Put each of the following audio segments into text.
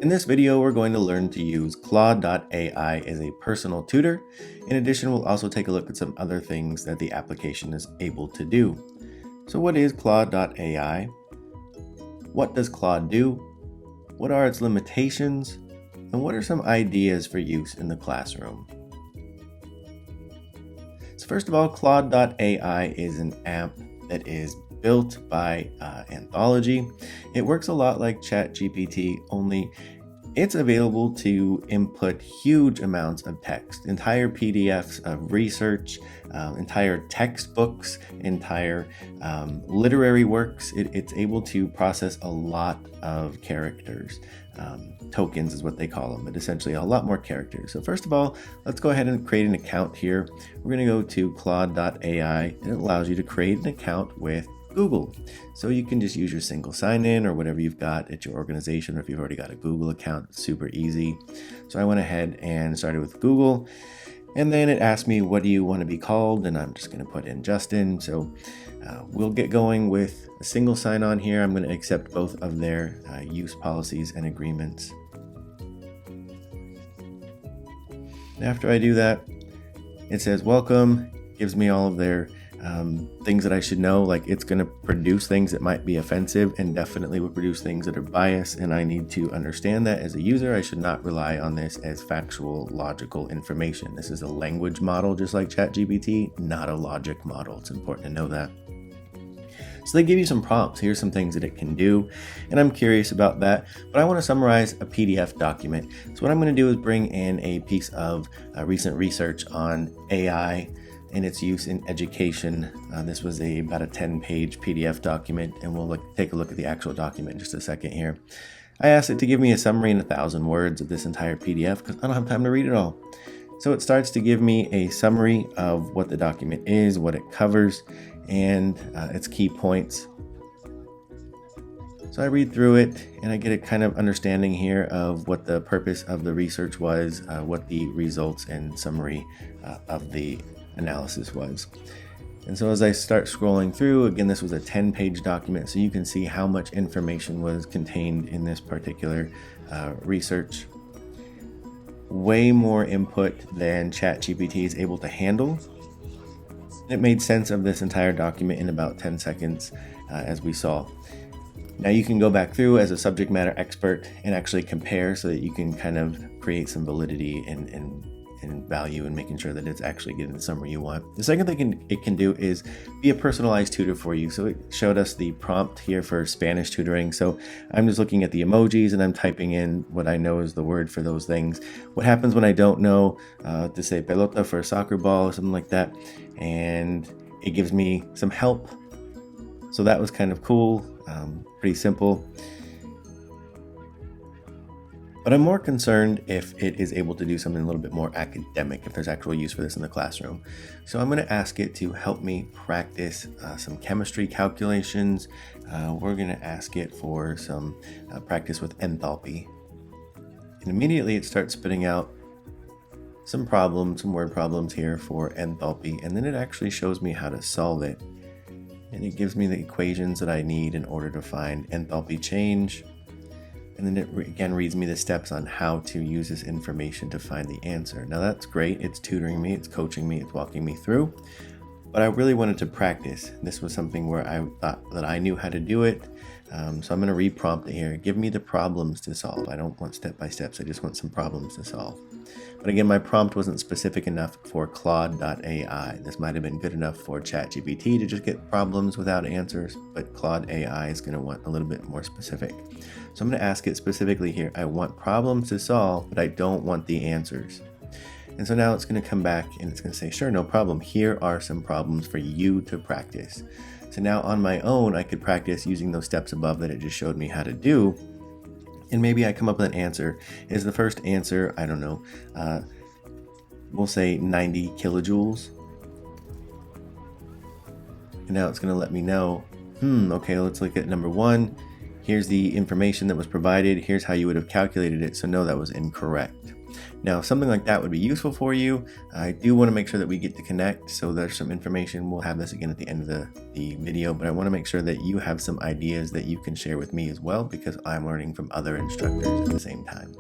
In this video, we're going to learn to use Claude.AI as a personal tutor. In addition, we'll also take a look at some other things that the application is able to do. So what is Claude.AI? What does Claude do? What are its limitations? And what are some ideas for use in the classroom? So first of all, Claude.AI is an app that is built by Anthology. It works a lot like ChatGPT, only it's available to input huge amounts of text, entire PDFs of research, entire textbooks, entire literary works. It's able to process a lot of characters. Tokens is what they call them, but essentially a lot more characters. So first of all, let's go ahead and create an account here. We're going to go to Claude.AI, and it allows you to create an account with Google. So you can just use your single sign-in or whatever you've got at your organization, or if you've already got a Google account, it's super easy. So I went ahead and started with Google, and then it asked me, what do you want to be called? And I'm just going to put in Justin. So we'll get going with a single sign-on here. I'm going to accept both of their use policies and agreements. And after I do that, it says welcome, gives me all of their things that I should know, like it's going to produce things that might be offensive and definitely will produce things that are biased, and I need to understand that as a user. I should not rely on this as factual, logical information. This is a language model just like ChatGPT, not a logic model. It's important to know that. So they give you some prompts. Here's some things that it can do, and I'm curious about that, but I want to summarize a PDF document. So what I'm going to do is bring in a piece of recent research on AI and its use in education. This was about a 10-page PDF document, and we'll take a look at the actual document in just a second here. I asked it to give me a summary in 1,000 words of this entire PDF because I don't have time to read it all. So it starts to give me a summary of what the document is, what it covers, and its key points. So I read through it and I get a kind of understanding here of what the purpose of the research was, what the results and summary of the analysis was. And so as I start scrolling through, again, this was a 10-page document, so you can see how much information was contained in this particular research. Way more input than ChatGPT is able to handle. It made sense of this entire document in about 10 seconds, as we saw. Now you can go back through as a subject matter expert and actually compare so that you can kind of create some validity and value in making sure that it's actually getting the summary you want. The second thing it can do is be a personalized tutor for you. So it showed us the prompt here for Spanish tutoring. So I'm just looking at the emojis and I'm typing in what I know is the word for those things. What happens when I don't know to say pelota for a soccer ball or something like that, and it gives me some help. So that was kind of cool, pretty simple. But I'm more concerned if it is able to do something a little bit more academic, if there's actual use for this in the classroom. So I'm going to ask it to help me practice some chemistry calculations. We're going to ask it for some practice with enthalpy. And immediately it starts spitting out some problems, some word problems here for enthalpy. And then it actually shows me how to solve it. And it gives me the equations that I need in order to find enthalpy change. And then it again reads me the steps on how to use this information to find the answer. Now that's great. It's tutoring me, it's coaching me, it's walking me through. But I really wanted to practice. This was something where I thought that I knew how to do it. So I'm going to re-prompt it here. Give me the problems to solve. I don't want step-by-steps. I just want some problems to solve. But again, my prompt wasn't specific enough for Claude.AI. This might have been good enough for ChatGPT to just get problems without answers, but Claude.AI is going to want a little bit more specific. So I'm going to ask it specifically here. I want problems to solve, but I don't want the answers. And so now it's going to come back and it's going to say, sure, no problem. Here are some problems for you to practice. So now on my own, I could practice using those steps above that it just showed me how to do. And maybe I come up with an answer. Is the first answer, I don't know, we'll say 90 kilojoules. And now it's going to let me know, okay, let's look at number one. Here's the information that was provided. Here's how you would have calculated it. So no, that was incorrect. Now, if something like that would be useful for you, I do want to make sure that we get to connect. So there's some information. We'll have this again at the end of the video, but I want to make sure that you have some ideas that you can share with me as well, because I'm learning from other instructors at the same time.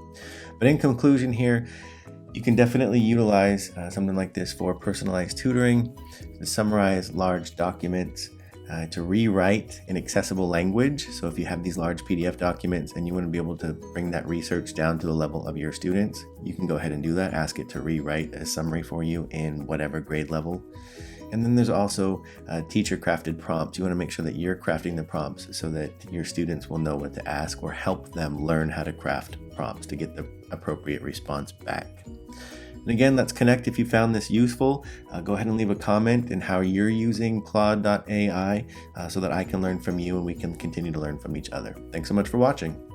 But in conclusion here, you can definitely utilize something like this for personalized tutoring, to summarize large documents, to rewrite in accessible language. So if you have these large PDF documents and you want to be able to bring that research down to the level of your students, you can go ahead and do that. Ask it to rewrite a summary for you in whatever grade level. And then there's also teacher crafted prompts. You want to make sure that you're crafting the prompts so that your students will know what to ask, or help them learn how to craft prompts to get the appropriate response back. And again, let's connect if you found this useful. Go ahead and leave a comment in how you're using Claude.AI so that I can learn from you and we can continue to learn from each other. Thanks so much for watching.